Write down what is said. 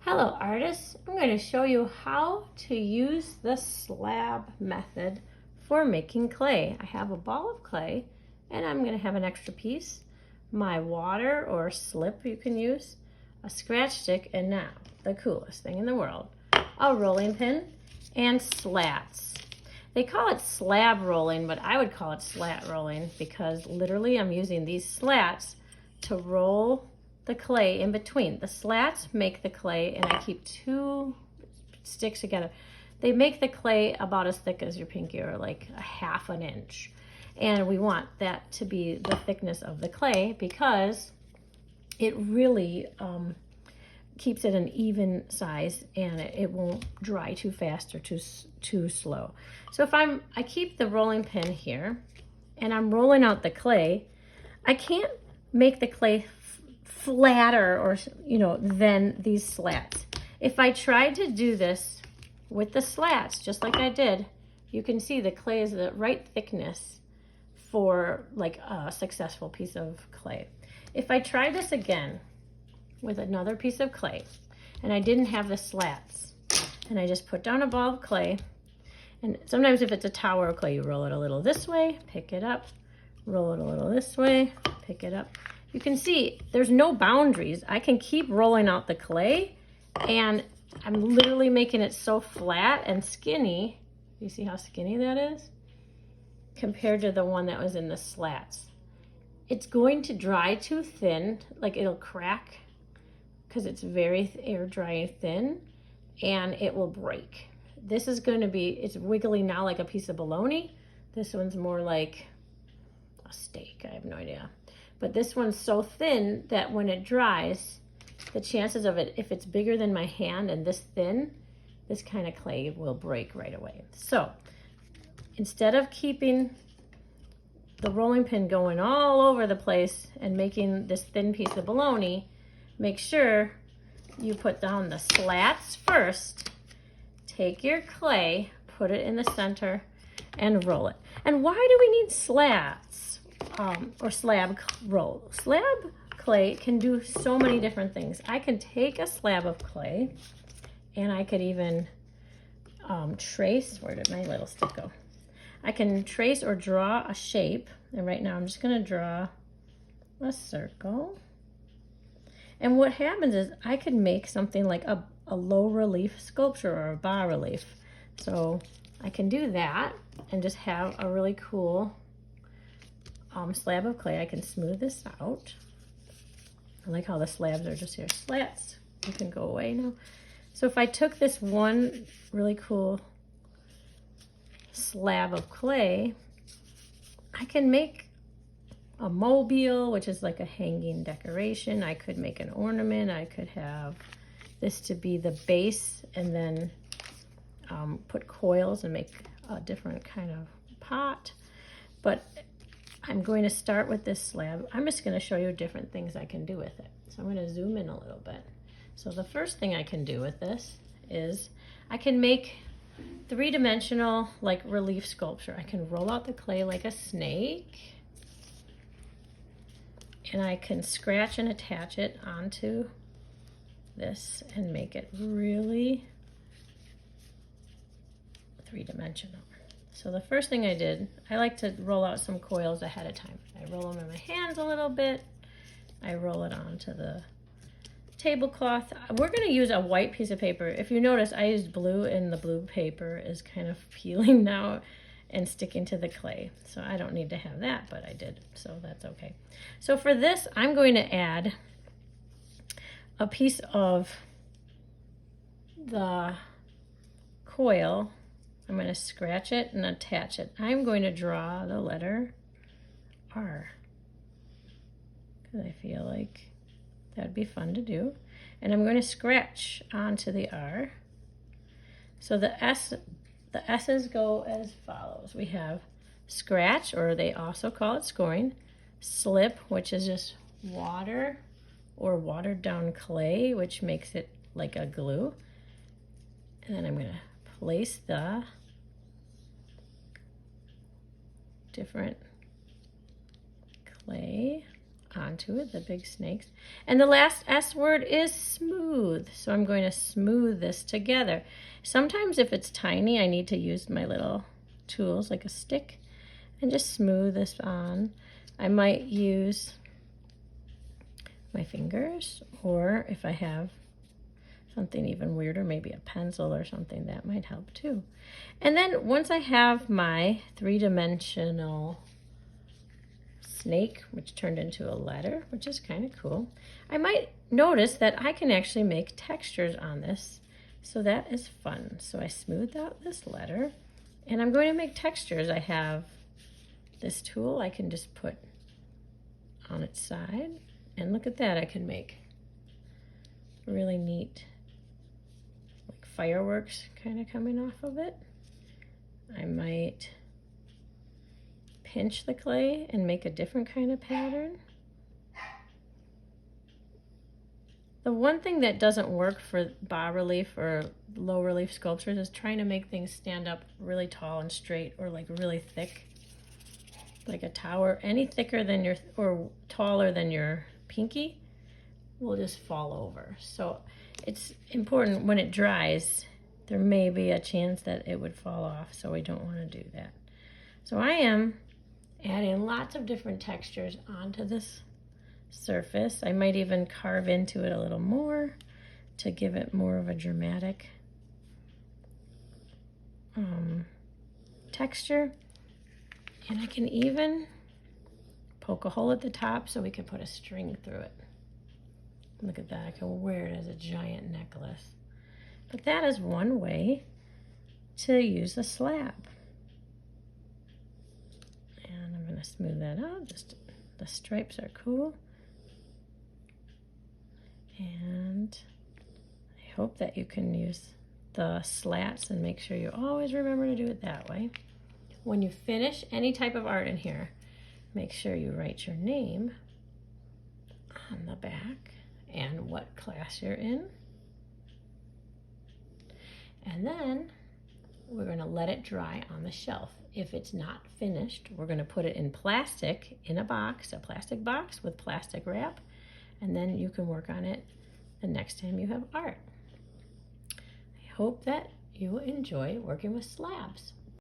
Hello artists, I'm going to show you how to use the slab method for making clay. I have a ball of clay and I'm going to have an extra piece, my water or slip you can use, a scratch stick, and now the coolest thing in the world, a rolling pin and slats. They call it slab rolling, but I would call it slat rolling because literally I'm using these slats to roll the clay in between. The slats make the clay, and I keep two sticks together. They make the clay about as thick as your pinky, or like a half an inch. And we want that to be the thickness of the clay because it really keeps it an even size, and it won't dry too fast or too slow. So if I keep the rolling pin here and I'm rolling out the clay, I can't make the clay flatter or than these slats. If I tried to do this with the slats just like I did, you can see the clay is the right thickness for like a successful piece of clay. If I tried this again with another piece of clay and I didn't have the slats and I just put down a ball of clay, and sometimes if it's a tower of clay, you roll it a little this way, pick it up, roll it a little this way, pick it up. You can see there's no boundaries. I can keep rolling out the clay, and I'm literally making it so flat and skinny. You see how skinny that is? Compared to the one that was in the slats. It's going to dry too thin, like it'll crack because it's very air dry and thin, and it will break. This is going to be, it's wiggly now like a piece of bologna. This one's more like a steak, I have no idea. But this one's so thin that when it dries, the chances of it, if it's bigger than my hand and this thin, this kind of clay will break right away. So instead of keeping the rolling pin going all over the place and making this thin piece of bologna, make sure you put down the slats first. Take your clay, put it in the center, and roll it. And why do we need slats? Or slab roll. Slab clay can do so many different things. I can take a slab of clay and I could even trace, where did my little stick go? I can trace or draw a shape, and right now I'm just going to draw a circle. And what happens is I could make something like a low relief sculpture or a bas relief. So I can do that and just have a really cool slab of clay. I can smooth this out. I like how the slabs are just here. Slats, you can go away now. So if I took this one really cool slab of clay, I can make a mobile, which is like a hanging decoration. I could make an ornament. I could have this to be the base, and then put coils and make a different kind of pot. But I'm going to start with this slab. I'm just going to show you different things I can do with it. So I'm going to zoom in a little bit. So the first thing I can do with this is I can make three-dimensional like relief sculpture. I can roll out the clay like a snake, and I can scratch and attach it onto this and make it really three-dimensional. So the first thing I did, I like to roll out some coils ahead of time. I roll them in my hands a little bit. I roll it onto the tablecloth. We're going to use a white piece of paper. If you notice, I used blue, and the blue paper is kind of peeling now and sticking to the clay. So I don't need to have that, but I did, so that's okay. So for this, I'm going to add a piece of the coil. I'm going to scratch it and attach it. I'm going to draw the letter R because I feel like that'd be fun to do. And I'm going to scratch onto the R. So the S's go as follows. We have scratch, or they also call it scoring, slip, which is just water or watered down clay, which makes it like a glue. And then I'm going to place the different clay onto it, the big snakes. And the last S word is smooth. So I'm going to smooth this together. Sometimes if it's tiny, I need to use my little tools like a stick and just smooth this on. I might use my fingers, or if I have something even weirder, maybe a pencil or something, that might help too. And then once I have my three-dimensional snake, which turned into a letter, which is kind of cool, I might notice that I can actually make textures on this. So that is fun. So I smoothed out this letter and I'm going to make textures. I have this tool I can just put on its side, and look at that, I can make really neat like fireworks kind of coming off of it. I might pinch the clay and make a different kind of pattern. The one thing that doesn't work for bas relief or low relief sculptures is trying to make things stand up really tall and straight, or like really thick, like a tower. Any thicker than your, or taller than your pinky will just fall over. So it's important when it dries, there may be a chance that it would fall off, so we don't want to do that. So I am adding lots of different textures onto this surface. I might even carve into it a little more to give it more of a dramatic texture. And I can even poke a hole at the top so we can put a string through it. Look at that, I can wear it as a giant necklace. But that is one way to use a slab. And I'm going to smooth that out. Just the stripes are cool. And I hope that you can use the slats and make sure you always remember to do it that way. When you finish any type of art in here, make sure you write your name on the back and what class you're in. And then we're going to let it dry on the shelf. If it's not finished, we're going to put it in plastic in a box, a plastic box with plastic wrap, and then you can work on it the next time you have art. I hope that you enjoy working with slabs.